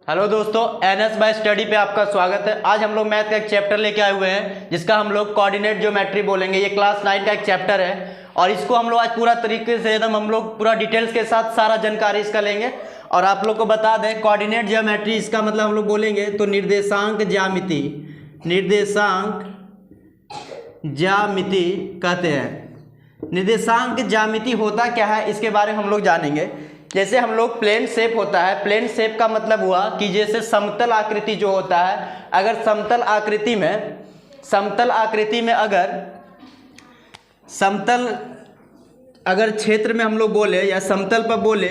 Hello दोस्तों, NS bye study पे आपका स्वागत है। आज हम लोग मैथ का एक चैप्टर लेके आए हुए हैं जिसका हम लोग कोऑर्डिनेट ज्योमेट्री बोलेंगे। ये क्लास 9 का एक चैप्टर है और इसको हम लोग आज पूरा तरीके से एकदम हम लोग पूरा डिटेल्स के साथ सारा जानकारी इसका लेंगे। और आप लोग को बता दें, कोऑर्डिनेट ज्योमेट्री इसका मतलब हम लोग बोलेंगे तो निर्देशांक ज्यामिति कहते हैं। निर्देशांक ज्यामिति होता क्या है इसके बारे में हम लोग जानेंगे। जैसे हम लोग प्लेन शेप होता है, प्लेन शेप का मतलब हुआ कि जैसे समतल आकृति जो होता है, अगर समतल अगर क्षेत्र में हम लोग बोले या समतल पर बोले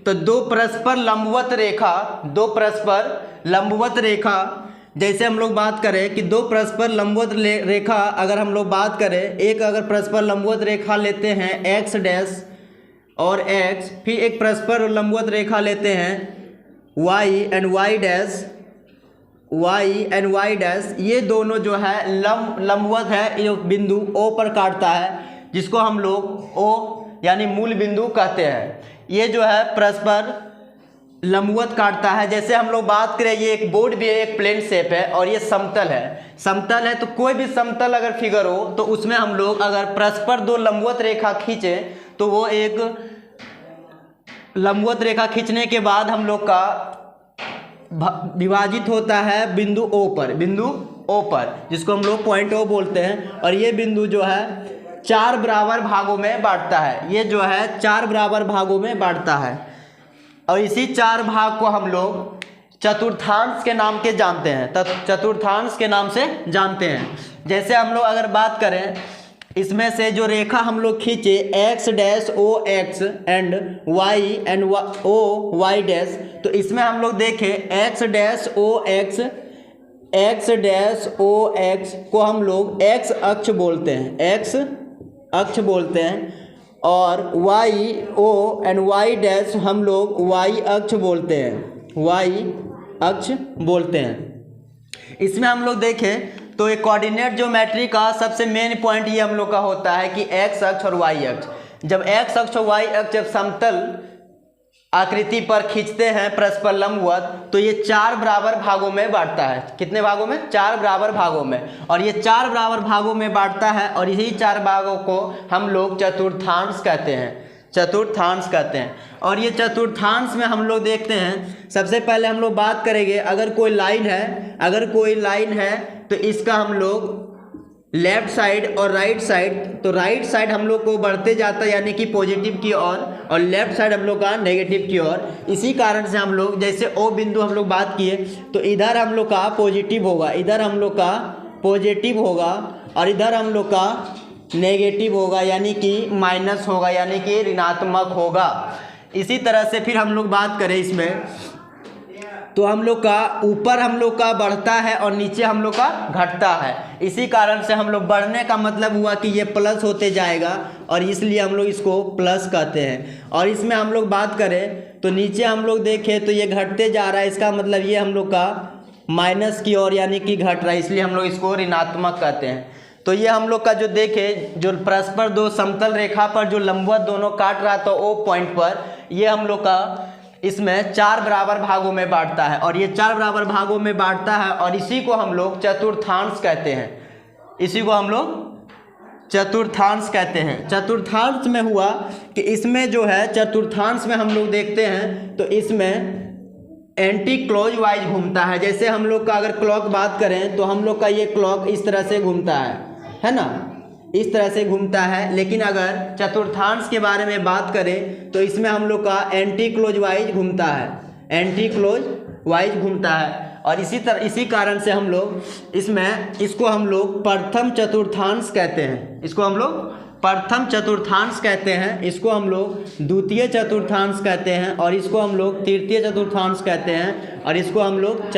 तो दो परस्पर लंबवत रेखा जैसे हम लोग बात करें कि दो परस्पर लंबवत रेखा अगर हम लोग बात करें, एक अगर परस्पर लंबवत रेखा लेते हैं एक्स डैश और x, फिर एक परस्पर लंबवत रेखा लेते हैं y एंड y डैश, ये दोनों जो है लंबवत है, ये बिंदु O पर काटता है जिसको हम लोग O यानी मूल बिंदु कहते हैं। ये जो है परस्पर लंबवत काटता है। जैसे हम लोग बात करें, ये एक बोर्ड भी है, एक प्लेन शेप है और ये समतल है तो कोई भी समतल अगर फिगर हो तो उसमें हम लोग अगर परस्पर दो लंबवत रेखा खींचे तो वो एक लंबवत रेखा खींचने के बाद हम लोग का विभाजित होता है बिंदु O पर, जिसको हम लोग पॉइंट O बोलते हैं। और ये बिंदु जो है 4 बराबर भागों में बांटता है। ये जो है 4 बराबर भागों में बांटता है और इसी 4 भाग को हम लोग चतुर्थांश के नाम से जानते हैं। जैसे हम लोग अगर बात करें, इसमें से जो रेखा हम लोग खींचे x dash O X and y dash, तो इसमें हम लोग देखें x डैश ओ एक्स को हम लोग x अक्ष बोलते हैं और y एंड y डैश हम लोग y अक्ष बोलते हैं। इसमें हम लोग देखें तो एक कोऑर्डिनेट ज्योमेट्री का सबसे मेन पॉइंट ये हम लोग का होता है कि x अक्ष और y अक्ष। जब x अक्ष और y अक्ष जब समतल आकृति पर खींचते हैं परस्पर लंबवत, तो ये 4 बराबर भागों में बांटता है। कितने भागों में? 4 बराबर भागों में। और ये 4 बराबर भागों में बांटता है और यही 4 भागों को हम लोग चतुर्थांश कहते हैं। और ये चतुर्थांश में हम लोग देखते हैं, सबसे पहले हम लोग बात करेंगे, अगर कोई लाइन है तो इसका हम लोग लेफ्ट साइड और राइट साइड, तो राइट साइड हम लोग को बढ़ते जाता है यानी कि पॉजिटिव की ओर और लेफ्ट साइड हम लोग का नेगेटिव की ओर। इसी कारण से हम लोग जैसे O बिंदु हम लोग बात किए तो इधर हम लोग का पॉजिटिव होगा, और इधर हम लोग का नेगेटिव होगा यानी कि माइनस होगा, यानी कि ऋणात्मक होगा। इसी तरह से फिर हम लोग बात करें इसमें तो हम लोग का ऊपर हम लोग का बढ़ता है और नीचे हम लोग का घटता है। इसी कारण से हम लोग बढ़ने का मतलब हुआ कि ये प्लस होते जाएगा और इसलिए हम लोग इसको प्लस कहते हैं। और इसमें हम लोग बात करें तो नीचे हम लोग देखें तो ये घटते जा रहा है, इसका मतलब ये हम लोग का माइनस की ओर यानी कि घट रहा है, इसलिए हम लोग इसको ऋणात्मक कहते हैं। तो ये हम लोग का जो देखें, जो परस्पर दो समतल रेखा पर जो लंबवत दोनों काट रहा था O पॉइंट पर, ये हम लोग का इसमें 4 बराबर भागों में बांटता है और ये 4 बराबर भागों में बांटता है और इसी को हम लोग चतुर्थांश कहते हैं। चतुर्थांश में हुआ कि इसमें जो है चतुर्थांश में हम लोग देखते हैं तो इसमें एंटी क्लॉक वाइज घूमता है। जैसे हम लोग का अगर क्लॉक बात करें तो हम लोग का ये क्लॉक इस तरह से घूमता है ना, इस तरह से घूमता है। लेकिन अगर चतुर्थांश के बारे में बात करें तो इसमें हम लोग का एंटी क्लॉक वाइज घूमता है। और इसी कारण से हम लोग इसको हम लोग प्रथम चतुर्थांश कहते हैं, इसको हम लोग द्वितीय चतुर्थांश कहते हैं और इसको हम लोग तृतीय चतुर्थांश कहते हैं और इसको हम लोग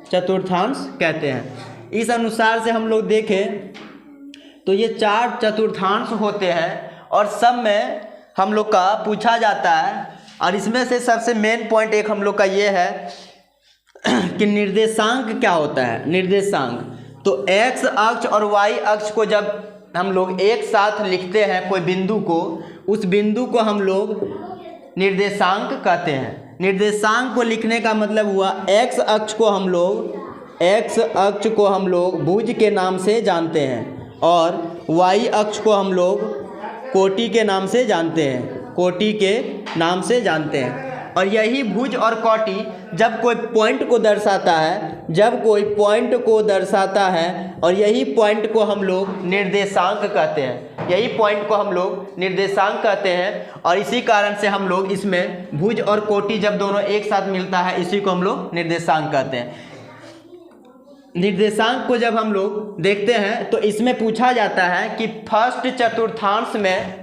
चतुर्थांश कहते हैं। इस अनुसार से हम लोग देखें तो ये 4 चतुर्थांश होते हैं और सब में हम लोग का पूछा जाता है। और इसमें से सबसे मेन पॉइंट एक हम लोग का ये है कि निर्देशांक क्या होता है। निर्देशांक तो x अक्ष और y अक्ष को जब हम लोग एक साथ लिखते हैं कोई बिंदु को, उस बिंदु को हम लोग निर्देशांक कहते हैं। निर्देशांक को लिखने का मतलब हुआ x अक्ष को हम लोग भुज के नाम से जानते हैं और y अक्ष को हम लोग कोटि के नाम से जानते हैं, कोटि के नाम से जानते हैं। और यही भुज और कोटि जब कोई पॉइंट को दर्शाता है, और यही पॉइंट को हम लोग निर्देशांक कहते हैं, यही पॉइंट को हम लोग निर्देशांक कहते हैं। और इसी कारण से हम लोग इसमें भुज और कोटि जब दोनों एक साथ मिलता है, इसी को हम लोग निर्देशांक कहते हैं। निर्देशांक को जब हम लोग देखते हैं तो इसमें पूछा जाता है कि फर्स्ट चतुर्थांश में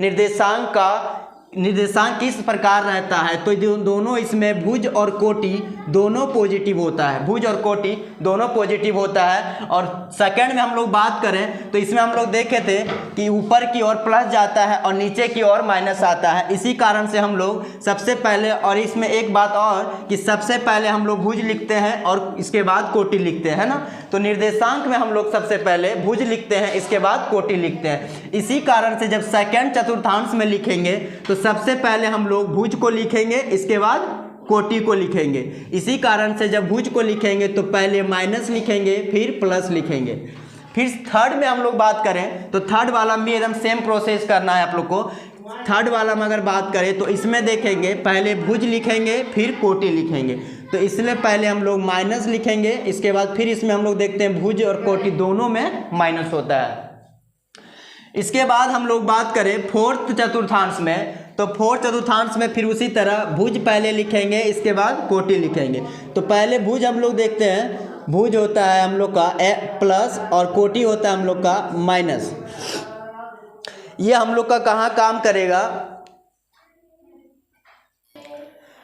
निर्देशांक किस प्रकार रहता है। तो दोनों इसमें भुज और कोटि दोनों पॉजिटिव होता है, भुज और कोटि दोनों पॉजिटिव होता है। और सेकंड में हम लोग बात करें तो इसमें हम लोग देखे थे कि ऊपर की ओर प्लस जाता है और नीचे की ओर माइनस आता है। इसी कारण से हम लोग सबसे पहले, और इसमें एक बात और कि सबसे पहले हम लोग भुज लिखते हैं और इसके बाद कोटि लिखते हैं ना। तो निर्देशांक में हम लोग सबसे पहले भुज लिखते हैं, इसके बाद कोटि लिखते हैं। इसी कारण से जब सेकंड चतुर्थांश में लिखेंगे तो सबसे पहले हम लोग भुज को लिखेंगे, इसके बाद कोटि को लिखेंगे। इसी कारण से जब भुज को लिखेंगे तो पहले माइनस लिखेंगे, फिर प्लस लिखेंगे। फिर थर्ड में हम लोग बात करें तो थर्ड वाला में एकदम सेम प्रोसेस करना है आप लोग को। थर्ड वाला में अगर बात करें तो इसमें देखेंगे पहले भुज लिखेंगे, फिर कोटि लिखेंगे। तो इसलिए पहले हम लोग माइनस लिखेंगे, इसके बाद फिर इसमें हम लोग देखते हैं भुज और कोटि दोनों में माइनस होता है। इसके बाद हम लोग बात करें फोर्थ चतुर्थांश में, तो फोर्थ चतुर्थांश में फिर उसी तरह भुज पहले लिखेंगे, इसके बाद कोटि लिखेंगे। तो पहले भुज हम लोग देखते हैं, भुज होता है हम लोग का प्लस और कोटि होता है हम लोग का माइनस। ये हम लोग का कहाँ काम करेगा,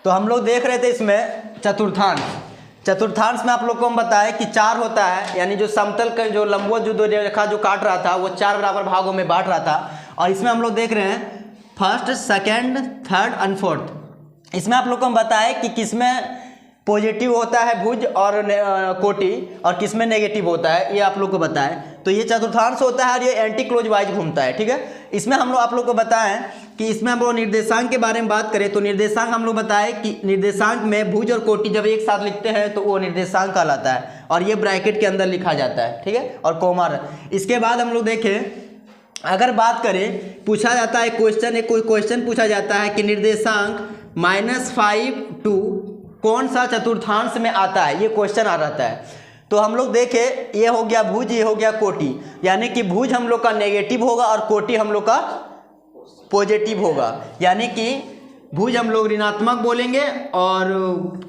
तो हम लोग देख रहे थे इसमें चतुर्थांश में आप लोग को हम बताएं कि 4 होता है, यानी जो समतल का जो लंबवत जो रेखा जो काट रहा था वो 4 बराबर भागों में बांट रहा था। और इसमें हम लोग देख रहे हैं first, second, third and fourth. इसमें आप लोग को हम बताएं कि किसमें पॉजिटिव होता है भुज और कोटि और किसमें नेगेटिव होता है, ये आप लोग को बताएं। तो ये चतुर्थांश होता है और ये एंटी क्लोज वाइज घूमता है, ठीक है। इसमें हम लोग आप लोग को बताएं कि इसमें हम लोग निर्देशांक के बारे में बात करें तो निर्देशांक हम लोग बताएं कि निर्देशांक में भुज और कोटि जब एक साथ लिखते हैं तो वो निर्देशांक कहलाता है और ये ब्रैकेट के अंदर लिखा जाता है, ठीक है, और कॉमा। इसके बाद हम लोग देखें, अगर बात करें पूछा जाता है क्वेश्चन, कोई क्वेश्चन पूछा जाता है कि निर्देशांक -5 टू कौन सा चतुर्थांश में आता है, ये क्वेश्चन आ रहता है। तो हम लोग देखें, ये हो गया भुज, ये हो गया कोटि, यानी कि भुज हम लोग का नेगेटिव होगा और कोटि हम लोग का पॉजिटिव होगा। यानी कि भुज हम लोग ऋणात्मक बोलेंगे और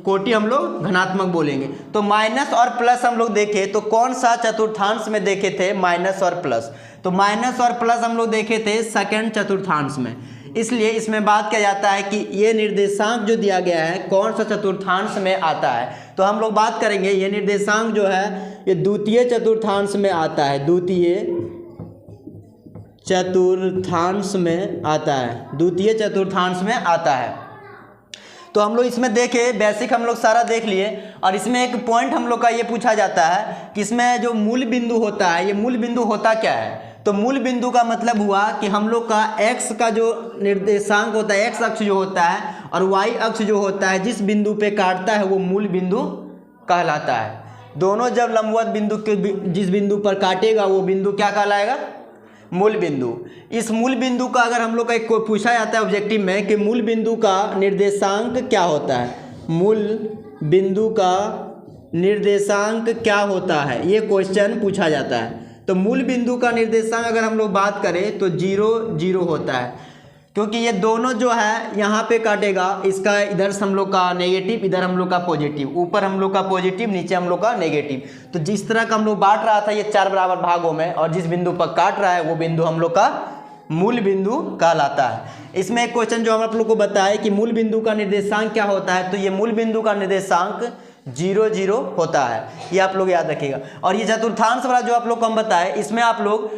कोटि हम लोग धनात्मक बोलेंगे। तो माइनस और प्लस हम लोग देखें तो कौन सा चतुर्थांश में देखे थे माइनस और प्लस, तो माइनस और प्लस हम लोग देखे थे सेकंड चतुर्थांश में। इसलिए इसमें बात किया जाता है कि ये निर्देशांक जो दिया गया है कौन सा चतुर्थांश में आता है। तो हम लोग बात करेंगे ये निर्देशांक जो है ये द्वितीय चतुर्थांश में आता है, द्वितीय चतुर्थांश में आता है, द्वितीय चतुर्थांश में आता है। तो हम लोग इसमें देखें, बेसिक हम लोग सारा देख लिए। और इसमें एक पॉइंट हम लोग का ये पूछा जाता है कि इसमें जो मूल बिंदु होता है, ये मूल बिंदु होता क्या है। तो मूल बिंदु का मतलब हुआ कि हम लोग का x का जो निर्देशांक होता है, x अक्ष जो होता है और y अक्ष जो होता है, जिस बिंदु पे काटता है वो मूल बिंदु कहलाता है। दोनों जब लंबवत बिंदु के जिस बिंदु पर काटेगा वो बिंदु क्या कहलाएगा, मूल बिंदु। इस मूल बिंदु का अगर हम लोग का एक पूछा जाता है ऑब्जेक्टिव में कि मूल बिंदु का निर्देशांक क्या होता है, मूल बिंदु का निर्देशांक क्या होता है, ये क्वेश्चन पूछा जाता है। तो मूल बिंदु का निर्देशांक अगर हम लोग बात करें तो 0, 0 होता है, क्योंकि ये दोनों जो है यहाँ पे काटेगा, इसका इधर से हम लोग का नेगेटिव, इधर हम लोग का पॉजिटिव, ऊपर हम लोग का पॉजिटिव, नीचे हम लोग का नेगेटिव। तो जिस तरह का हम लोग बांट रहा था ये 4 बराबर भागों में और जिस बिंदु पर काट रहा है वो बिंदु हम लोग का मूल बिंदु कहलाता है। इसमें एक क्वेश्चन जो हम आप लोग को बताए कि मूल बिंदु का निर्देशांक क्या होता है, तो ये मूल बिंदु का निर्देशांक 0, 0 होता है, ये आप लोग याद रखिएगा। और ये चतुर्थांश वाला जो आप लोग को हम बताए, इसमें आप लोग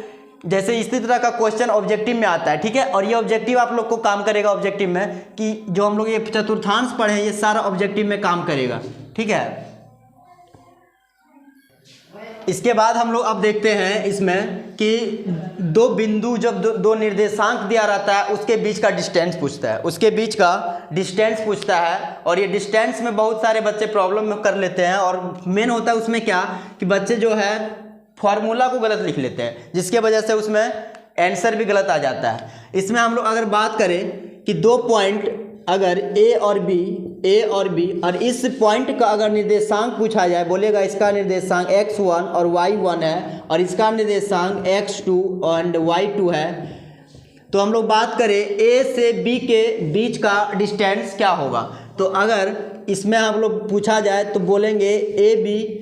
जैसे इसी तरह का क्वेश्चन ऑब्जेक्टिव में आता है, ठीक है। और ये ऑब्जेक्टिव आप लोग को काम करेगा ऑब्जेक्टिव में कि जो हम लोग ये चतुर्थांश पढ़े हैं ये सारा ऑब्जेक्टिव में काम करेगा, ठीक है। इसके बाद हम लोग अब देखते हैं इसमें कि दो बिंदु जब दो निर्देशांक दिया रहता है उसके बीच का डिस्टेंस पूछता है, उसके बीच का डिस्टेंस पूछता है। और ये डिस्टेंस में बहुत सारे बच्चे प्रॉब्लम में कर लेते हैं, और मेन होता है उसमें क्या कि बच्चे जो है फॉर्मूला को गलत लिख लेते हैं, जिसके वजह से उसमें आंसर भी गलत आ जाता है। इसमें हम लोग अगर बात करें कि दो पॉइंट अगर ए और बी और इस पॉइंट का अगर निर्देशांक पूछा जाए, बोलेगा इसका निर्देशांक x1 और y1 है और इसका निर्देशांक x2 और y2 है, तो हम लोग बात करें ए से बी के बीच का डिस्टेंस क्या होगा। तो अगर इसमें हम लोग पूछा जाए तो बोलेंगे ए बी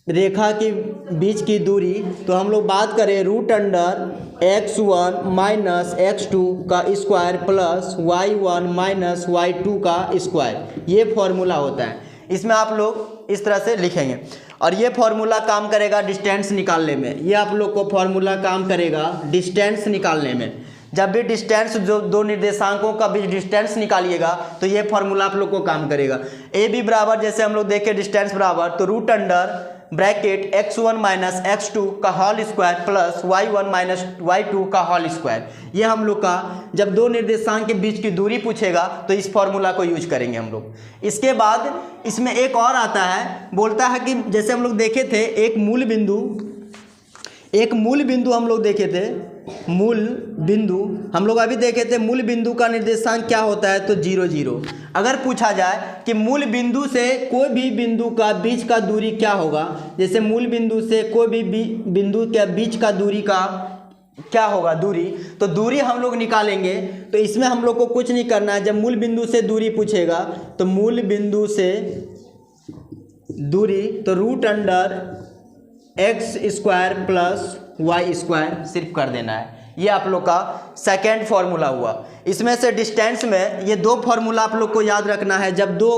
रेखा के बीच की दूरी, तो हम लोग बात करें √x1 माइनस x2 का square plus y1 minus y2 का स्क्वायर, ये फॉर्मूला होता है। इसमें आप लोग इस तरह से लिखेंगे और ये फॉर्मूला काम करेगा डिस्टेंस निकालने में। ये आप लोग को फॉर्मूला काम करेगा डिस्टेंस निकालने में। जब भी डिस्टेंस जो दो निर्देशांकों का बीच डिस्टेंस निकालिएगा तो ये फॉर्मूला आप लोग को काम करेगा। ए बी बराबर जैसे हम लोग देखें डिस्टेंस बराबर तो √ब्रैकेट x1 माइनस x2 का whole square plus y1 minus y2 का होल स्क्वायर। ये हम लोग का जब दो निर्देशांक के बीच की दूरी पूछेगा तो इस फॉर्मूला को यूज करेंगे हम लोग। इसके बाद इसमें एक और आता है, बोलता है कि जैसे हम लोग देखे थे एक मूल बिंदु हम लोग देखे थे, मूल बिंदु हम लोग अभी देखे थे, मूल बिंदु का निर्देशांक क्या होता है तो 0 0। अगर पूछा जाए कि मूल बिंदु से कोई भी बिंदु का बीच का दूरी क्या होगा, जैसे मूल बिंदु से कोई भी बिंदु के बीच का दूरी का क्या होगा दूरी, तो दूरी हम लोग निकालेंगे। तो इसमें हम लोग को कुछ नहीं करना है, जब मूल बिंदु से दूरी पूछेगा तो मूल बिंदु से दूरी तो √x² प्लस y² सिर्फ कर देना है। ये आप लोग का सेकेंड फॉर्मूला हुआ। इसमें से डिस्टेंस में ये दो फॉर्मूला आप लोग को याद रखना है। जब दो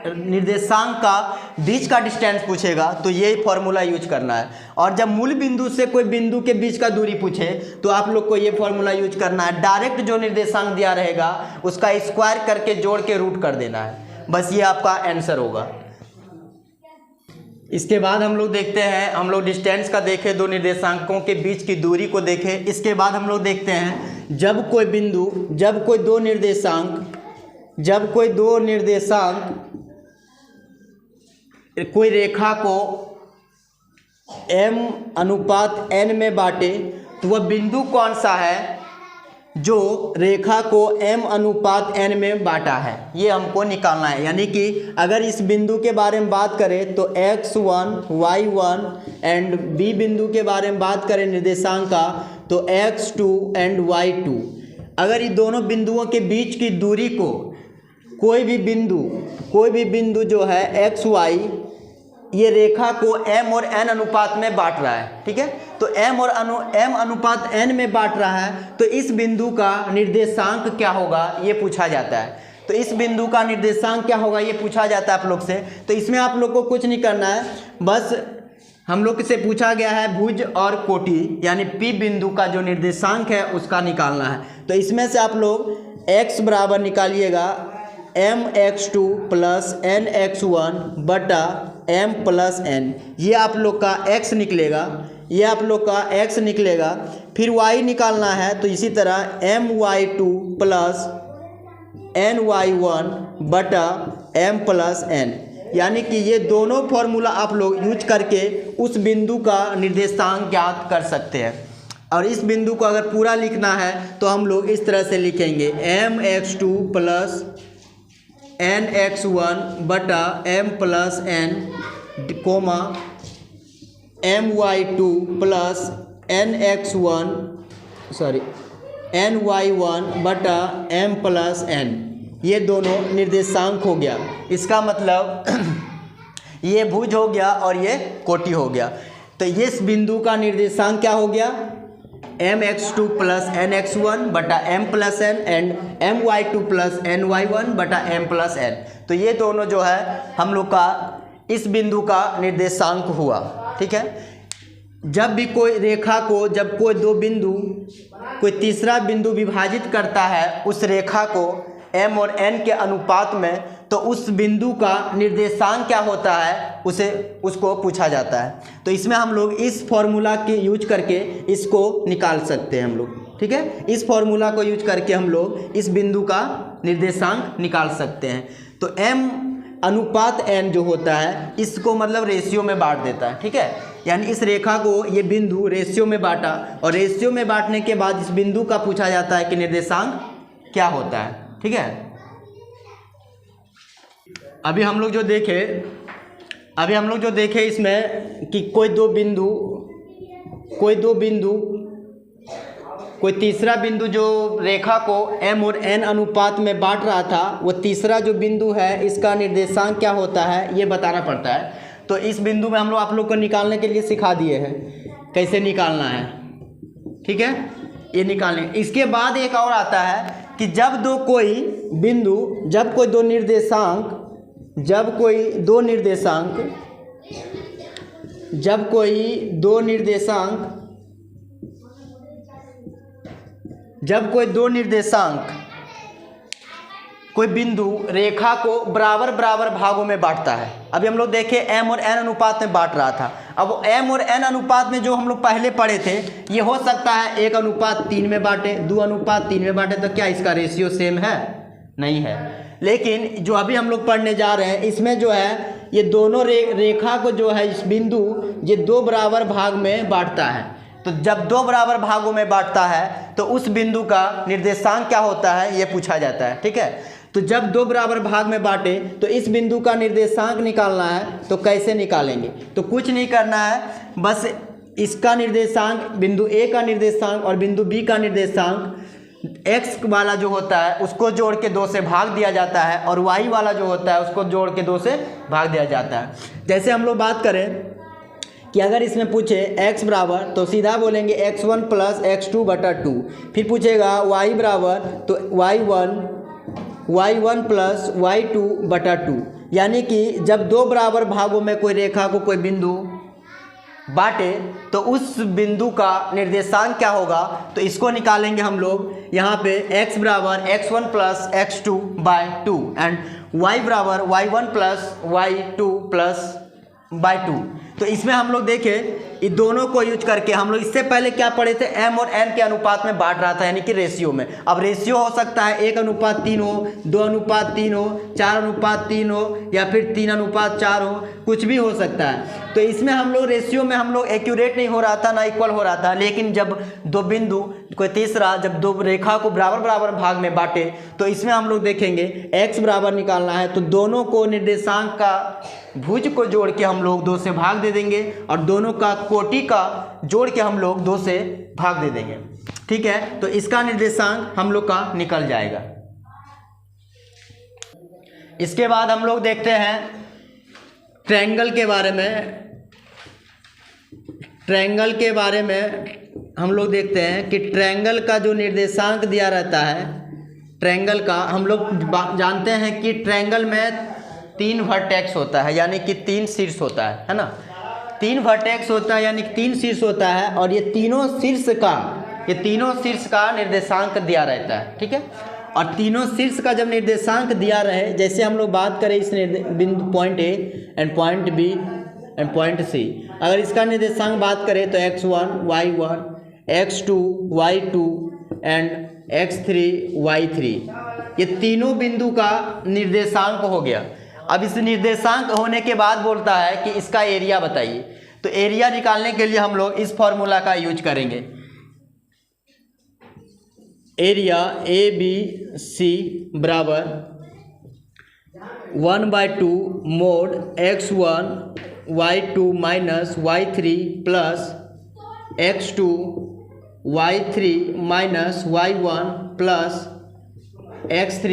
निर्देशांक का बीच का डिस्टेंस पूछेगा तो ये फॉर्मूला यूज करना है, और जब मूल बिंदु से कोई बिंदु के बीच का दूरी पूछे तो आप लोग को ये फॉर्मूला यूज करना है। डायरेक्ट जो निर्देशांक दिया रहेगा उसका स्क्वायर करके जोड़ के रूट कर देना है, बस ये आपका आंसर होगा। इसके बाद हम लोग देखते हैं, हम लोग डिस्टेंस का देखें, दो निर्देशांकों के बीच की दूरी को देखें। इसके बाद हम लोग देखते हैं जब कोई दो निर्देशांक कोई रेखा को m/n में बांटे तो वह बिंदु कौन सा है जो रेखा को m/n में बांटा है, ये हमको निकालना है। यानी कि अगर इस बिंदु के बारे में बात करें तो x1 y1 एंड b बिंदु के बारे में बात करें निर्देशांक का तो x2 एंड y2। अगर इन दोनों बिंदुओं के बीच की दूरी को कोई भी बिंदु जो है x y ये रेखा को m और n अनुपात में बांट रहा है, ठीक है। तो m/n में बांट रहा है तो इस बिंदु का निर्देशांक क्या होगा ये पूछा जाता है। तो इस बिंदु का निर्देशांक क्या होगा ये पूछा जाता है आप लोग से। तो इसमें आप लोग को कुछ नहीं करना है, बस हम लोग से पूछा गया है भुज और कोटि यानी P बिंदु का जो निर्देशांक है उसका निकालना है। तो इसमें से आप लोग x बराबर निकालिएगा mx2 प्लस nx1 बटा m प्लस n, ये आप लोग का x निकलेगा। फिर y निकालना है तो इसी तरह my2 प्लस ny1 बटा m प्लस n, यानी कि ये दोनों फॉर्मूला आप लोग यूज करके उस बिंदु का निर्देशांक ज्ञात कर सकते हैं। और इस बिंदु को अगर पूरा लिखना है तो हम लोग इस तरह से लिखेंगे mx2 प्लस nx1 बटा m plus n comma my2 plus ny1 बटा m प्लस n, ये दोनों निर्देशांक हो गया। इसका मतलब ये भुज हो गया और ये कोटि हो गया। तो इस बिंदु का निर्देशांक क्या हो गया mx2 प्लस nx1 बटा m plus n and my2 plus ny1 बटा m प्लस n। तो ये दोनों जो है हम लोग का इस बिंदु का निर्देशांक हुआ, ठीक है। जब भी कोई रेखा को कोई तीसरा बिंदु विभाजित करता है, उस रेखा को m और n के अनुपात में, तो उस बिंदु का निर्देशांक क्या होता है उसको पूछा जाता है। तो इसमें हम लोग इस फॉर्मूला के यूज करके इसको निकाल सकते हैं हम लोग, ठीक है। इस फॉर्मूला को यूज करके हम लोग इस बिंदु का निर्देशांक निकाल सकते हैं। तो m अनुपात n जो होता है इसको मतलब रेशियो में बांट देता है, ठीक है। यानी इस रेखा को ये बिंदु रेशियो में बांटा, और रेशियो में बांटने के बाद इस बिंदु का पूछा जाता है कि निर्देशांक क्या होता है, ठीक है। अभी हम लोग जो देखे इसमें कि कोई तीसरा बिंदु जो रेखा को m और n अनुपात में बांट रहा था, वो तीसरा जो बिंदु है इसका निर्देशांक क्या होता है ये बताना पड़ता है। तो इस बिंदु में हम लोग आप लोग को निकालने के लिए सिखा दिए हैं कैसे निकालना है, ठीक है। ये निकालने इसके बाद एक और आता है कि जब कोई दो निर्देशांक कोई बिंदु रेखा को बराबर भागों में बांटता है। अभी हम लोग देखें m और n अनुपात में बांट रहा था। अब m और n अनुपात में जो हम लोग पहले पढ़े थे, ये हो सकता है 1:3 में बांटे, 2:3 में बांटे, तो क्या इसका रेशियो सेम है? नहीं है। लेकिन जो अभी हम लोग पढ़ने जा रहे हैं इसमें जो है ये दोनों रेखा को जो है इस बिंदु ये 2 बराबर भाग में बांटता है। तो जब 2 बराबर भागों में बांटता है तो उस बिंदु का निर्देशांक क्या होता है ये पूछा जाता है, ठीक है। तो जब 2 बराबर भाग में बांटे तो इस बिंदु का निर्देशांक निकालना है। तो कैसे निकालेंगे? तो कुछ नहीं करना है, बस इसका निर्देशांक, बिंदु ए का निर्देशांक और बिंदु बी का निर्देशांक x वाला जो होता है उसको जोड़ के 2 से भाग दिया जाता है, और y वाला जो होता है उसको जोड़ के 2 से भाग दिया जाता है। जैसे हम लोग बात करें कि अगर इसमें पूछे x बराबर, तो सीधा बोलेंगे x1 प्लस x2/2। फिर पूछेगा y बराबर, तो y1 प्लस y2/2। यानी कि जब 2 बराबर भागों में कोई रेखा को कोई बिंदु बांटे तो उस बिंदु का निर्देशांक क्या होगा, तो इसको निकालेंगे हम लोग। यहाँ पे x बराबर x1 plus x2/2 and y बराबर y1 प्लस y2/2। तो इसमें हम लोग देखें इन दोनों को यूज करके हम लोग इससे पहले क्या पढ़े थे, m और n के अनुपात में बांट रहा था, यानी कि रेशियो में। अब रेशियो हो सकता है 1:3 हो, 2:3 हो, 4:3 हो, या फिर 3:4 हो, कुछ भी हो सकता है। तो इसमें हम लोग रेशियो में हम लोग एक्यूरेट नहीं हो रहा था, ना इक्वल हो रहा था। लेकिन जब 2 बिंदु कोई तीसरा जब 2 रेखा को बराबर भाग में बांटे तो इसमें हम लोग देखेंगे x बराबर निकालना है, तो दोनों को निर्देशांक का भुज को जोड़ के हम लोग 2 से भाग दे देंगे, और दोनों का कोटि का जोड़ के हम लोग 2 से भाग दे देंगे, ठीक है। तो इसका निर्देशांक हम लोग का निकल जाएगा। इसके बाद हम लोग देखते हैं ट्रायंगल के बारे में हम लोग देखते हैं कि ट्रायंगल का जो निर्देशांक दिया रहता है, ट्रायंगल का हम लोग जानते हैं कि ट्रायंगल में 3 वर्टेक्स होता है, यानी कि 3 शीर्ष होता है ना। 3 वर्टेक्स होता है यानी कि 3 शीर्ष होता है, और ये तीनों शीर्ष का निर्देशांक दिया रहता है, ठीक है। और तीनों शीर्ष का जब निर्देशांक दिया रहे, जैसे हम लोग बात करें इस बिंदु point A and point B and point C, अगर इसका निर्देशांक बात करें तो x1 y1, x2 y2 and x3 y3, ये तीनों बिंदु का निर्देशांक हो गया। अब इस निर्देशांक होने के बाद बोलता है कि इसका एरिया बताइए। तो एरिया निकालने के लिए हम लोग इस फॉर्मूला का यूज करेंगे। एरिया ABC बराबर 1/2 mode x1 y2 minus y3 plus x2 y3 minus y1 plus x3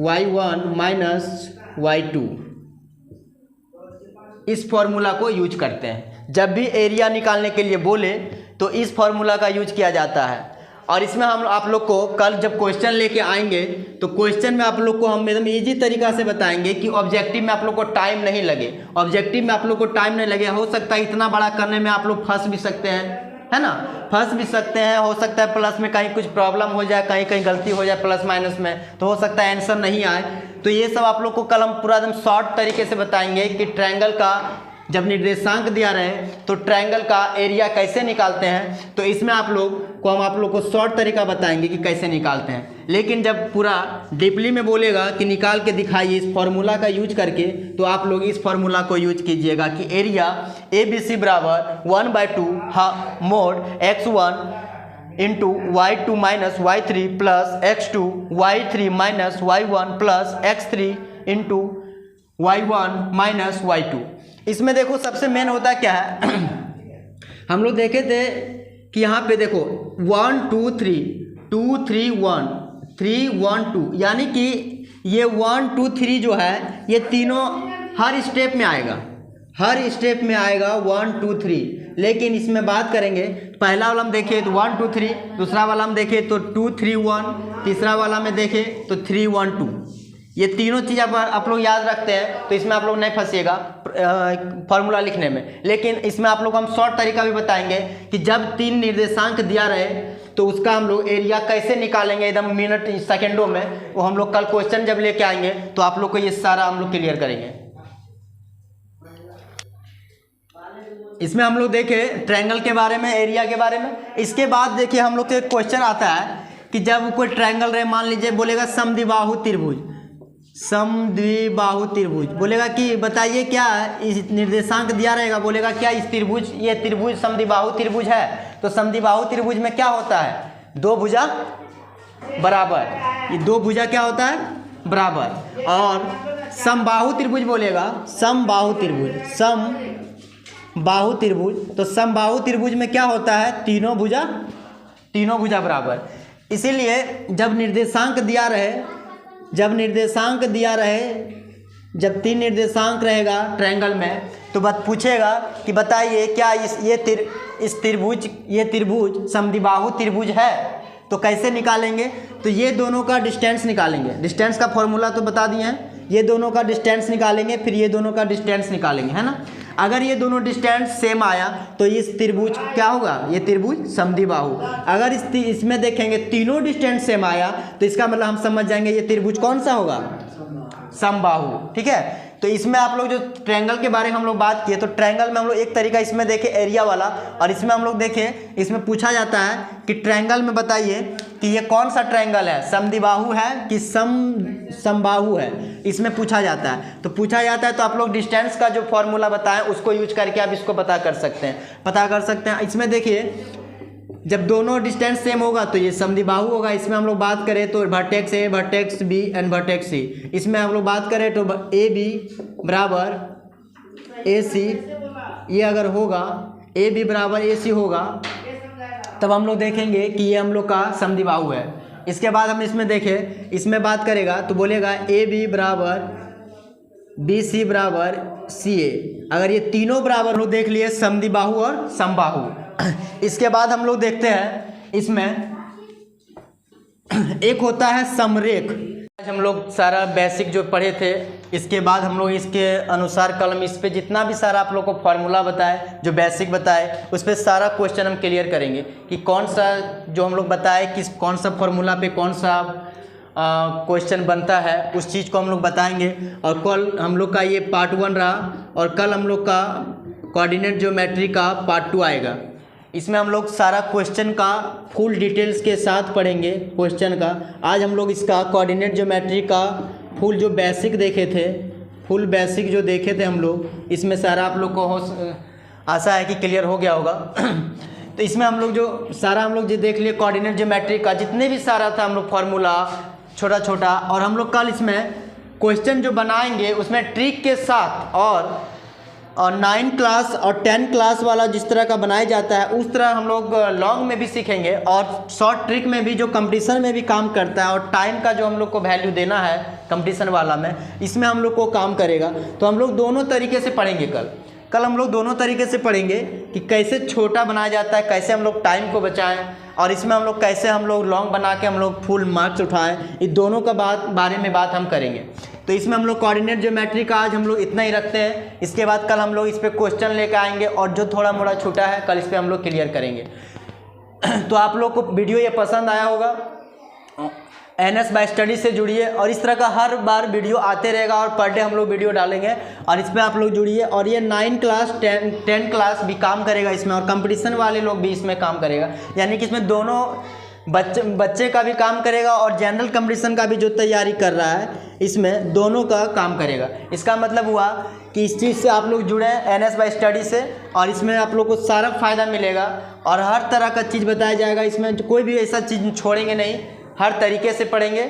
y1 minus y2। इस फॉर्मूला को यूज करते हैं। जब भी एरिया निकालने के लिए बोले तो इस फॉर्मूला का यूज किया जाता है। और इसमें हम आप लोग को कल जब क्वेश्चन लेके आएंगे तो क्वेश्चन में आप लोग को हम एकदम ईजी तरीका से बताएंगे कि ऑब्जेक्टिव में आप लोग को टाइम नहीं लगे। ऑब्जेक्टिव में आप लोग को टाइम नहीं लगे, हो सकता है इतना बड़ा करने में आप लोग फंस भी सकते हैं, है ना, फंस भी सकते हैं, हो सकता है प्लस में कहीं कुछ प्रॉब्लम हो जाए, कहीं कहीं गलती हो जाए प्लस माइनस में, तो हो सकता है आंसर नहीं आए। तो ये सब आप लोग को कल हम पूरा एकदम शॉर्ट तरीके से बताएंगे कि ट्रायंगल का जब निर्देशांक दिया रहे तो ट्रायंगल का एरिया कैसे निकालते हैं। तो इसमें आप लोग को शॉर्ट तरीका बताएंगे कि कैसे निकालते हैं। लेकिन जब पूरा डीपली में बोलेगा कि निकाल के दिखाइए इस फॉर्मूला का यूज करके, तो आप लोग इस फॉर्मूला को यूज कीजिएगा कि एरिया ABC बराबर 1/2 mode x1 into y2 minus y3 plus x2 y3 minus y1 plus x3 into y1 minus y2। इसमें देखो सबसे मेन होता क्या है हम लोग देखे थे कि यहाँ पे देखो 1 2 3 2 3 1 3 1 2, यानी कि ये 1 2 3 जो है ये तीनों हर स्टेप में आएगा, हर स्टेप में आएगा 1 2 3। लेकिन इसमें बात करेंगे, पहला वाला हम देखें तो 1 2 3, दूसरा वाला हम देखें तो 2 3 1, तीसरा वाला में देखें तो 3 1 2। ये तीनों चीज़ आप लोग याद रखते हैं तो इसमें आप लोग नहीं फंसिएगा फॉर्मूला लिखने में। लेकिन इसमें आप लोग हम शॉर्ट तरीका भी बताएंगे कि जब 3 निर्देशांक दिया रहे तो उसका हम लोग एरिया कैसे निकालेंगे एकदम मिनट सेकेंडों में, वो हम लोग कल क्वेश्चन जब लेके आएंगे तो आप लोग को ये सारा हम लोग क्लियर करेंगे। इसमें हम लोग देखें ट्रायंगल के बारे में, एरिया के बारे में। इसके बाद देखिए हम लोग के क्वेश्चन आता है कि जब कोई ट्रायंगल रहे, मान लीजिए बोलेगा समद्विबाहु त्रिभुज, समद्विबाहु त्रिभुज बोलेगा कि बताइए क्या इस निर्देशांक दिया रहेगा, बोलेगा क्या इस त्रिभुज, ये त्रिभुज समद्विबाहु त्रिभुज है। तो समद्विबाहु त्रिभुज में क्या होता है, 2 भुजा बराबर, ये 2 भुजा क्या होता है बराबर। और समबाहु त्रिभुज बोलेगा, समबाहु त्रिभुज, समबाहु त्रिभुज, तो समबाहु त्रिभुज में क्या होता है, तीनों भुजा बराबर। इसीलिए जब निर्देशांक दिया रहे, जब 3 निर्देशांक रहेगा ट्रायंगल में, तो बात पूछेगा कि बताइए क्या ये त्रिभुज समद्विबाहु त्रिभुज है। तो कैसे निकालेंगे, तो ये दोनों का डिस्टेंस निकालेंगे, डिस्टेंस का फॉर्मूला तो बता दिए हैं, ये दोनों का डिस्टेंस निकालेंगे, फिर ये दोनों का डिस्टेंस निकालेंगे, है ना। अगर ये दोनों डिस्टेंस सेम आया तो इस त्रिभुज क्या होगा, ये त्रिभुज समद्विबाहु। अगर इसमें देखेंगे तीनों डिस्टेंस सेम आया तो इसका मतलब हम समझ जाएंगे ये त्रिभुज कौन सा होगा, समबाहु। ठीक है, तो इसमें आप लोग जो ट्रायंगल के बारे में हम लोग बात किए, तो ट्रायंगल में हम लोग एक तरीका इसमें देखें एरिया वाला, और इसमें हम लोग देखें इसमें पूछा जाता है कि ट्रायंगल में बताइए कि ये कौन सा ट्रायंगल है, समद्विबाहु है कि समबाहु है, इसमें पूछा जाता है। तो पूछा जाता है तो आप लोग डिस्टेंस का जो फॉर्मूला बताएं उसको यूज करके आप इसको पता कर सकते हैं। इसमें देखिए जब दोनों डिस्टेंस सेम होगा तो ये समद्विबाहु होगा। इसमें हम लोग बात करें तो vertex A, vertex B and vertex C, इसमें हम लोग बात करें तो ए बी बराबर ए सी, ये अगर होगा ए बी बराबर ए सी होगा तब हम लोग देखेंगे कि ये हम लोग का समद्विबाहु है। इसके बाद हम इसमें देखें, इसमें बात करेगा तो बोलेगा ए बी बराबर बी सी बराबर सी ए, अगर ये तीनों बराबर हम लोग देख लिए समद्विबाहु और समबाहु। इसके बाद हम लोग देखते हैं इसमें एक होता है समरेख। आज हम लोग सारा बेसिक जो पढ़े थे, इसके बाद हम लोग इसके अनुसार कलम इस पे जितना भी सारा आप लोग को फॉर्मूला बताए, जो बेसिक बताए, उस पर सारा क्वेश्चन हम क्लियर करेंगे कि कौन सा जो हम लोग बताए किस कौन सा फॉर्मूला पे कौन सा क्वेश्चन बनता है, उस चीज़ को हम लोग बताएंगे। और कल हम लोग का ये पार्ट 1 रहा और कल हम लोग का कोऑर्डिनेट ज्योमेट्री का पार्ट 2 आएगा। इसमें हम लोग सारा क्वेश्चन का फुल डिटेल्स के साथ पढ़ेंगे क्वेश्चन का। आज हम लोग इसका कोऑर्डिनेट ज्योमेट्री का फुल जो बेसिक देखे थे, फुल बेसिक जो देखे थे हम लोग, इसमें सारा आप लोग को आशा है कि क्लियर हो गया होगा। तो इसमें हम लोग जो सारा हम लोग जो देख लिए कोऑर्डिनेट ज्योमेट्री का जितने भी सारा था हम लोग फार्मूला छोटा छोटा, और हम लोग कल इसमें क्वेश्चन जो बनाएंगे उसमें ट्रिक के साथ और 9 क्लास और 10 क्लास वाला जिस तरह का बनाया जाता है उस तरह हम लोग लॉन्ग में भी सीखेंगे, और शॉर्ट ट्रिक में भी जो कंपटीशन में भी काम करता है, और टाइम का जो हम लोग को वैल्यू देना है कंपटीशन वाला में, इसमें हम लोग को काम करेगा। तो हम लोग दोनों तरीके से पढ़ेंगे कल हम लोग दोनों तरीके से पढ़ेंगे कि कैसे छोटा बनाया जाता है, कैसे हम लोग टाइम को बचाएं, और इसमें हम लोग कैसे हम लोग लॉन्ग बना के हम लोग फुल मार्क्स उठाएं। इन दोनों का बारे में बात हम करेंगे। तो इसमें हम लोग कोऑर्डिनेट ज्योमेट्री का आज हम लोग इतना ही रखते हैं। इसके बाद कल हम लोग इस पर क्वेश्चन लेकर आएंगे और जो थोड़ा मोड़ा छूटा है कल इस पर हम लोग क्लियर करेंगे। तो आप लोग को वीडियो ये पसंद आया होगा। NS बाय स्टडी से जुड़िए और इस तरह का हर बार वीडियो आते रहेगा और पर डे हम लोग वीडियो डालेंगे और इसमें आप लोग जुड़िए। और ये 9 क्लास 10 क्लास भी काम करेगा इसमें और कंपटीशन वाले लोग भी इसमें काम करेगा, यानी कि इसमें दोनों बच्चे का भी काम करेगा और जनरल कंपटीशन का भी जो तैयारी कर रहा है इसमें दोनों का काम करेगा। इसका मतलब हुआ कि इस चीज़ से आप लोग जुड़े हैं NS बाय स्टडी से और इसमें आप लोग को सारा फ़ायदा मिलेगा और हर तरह का चीज़ बताया जाएगा। इसमें कोई भी ऐसा चीज़ छोड़ेंगे नहीं, हर तरीके से पढ़ेंगे,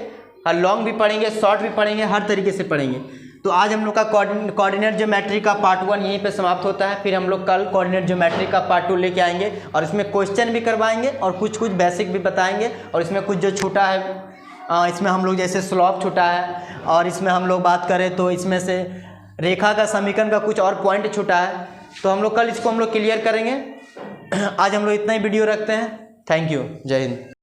हर लॉन्ग भी पढ़ेंगे, शॉर्ट भी पढ़ेंगे, हर तरीके से पढ़ेंगे। तो आज हम लोग का कोऑर्डिनेट ज्योमेट्री का पार्ट 1 यहीं पे समाप्त होता है। फिर हम लोग कल कोऑर्डिनेट ज्योमेट्री का पार्ट 2 लेके आएंगे और इसमें क्वेश्चन भी करवाएंगे और कुछ बेसिक भी बताएंगे। और इसमें कुछ जो छूटा है इसमें हम लोग जैसे स्लोप छूटा है और इसमें हम लोग बात करें तो इसमें से रेखा का समीकरण का कुछ और पॉइंट छूटा है, तो हम लोग कल इसको हम लोग क्लियर करेंगे। आज हम लोग इतना ही वीडियो रखते हैं। थैंक यू, जय हिंद।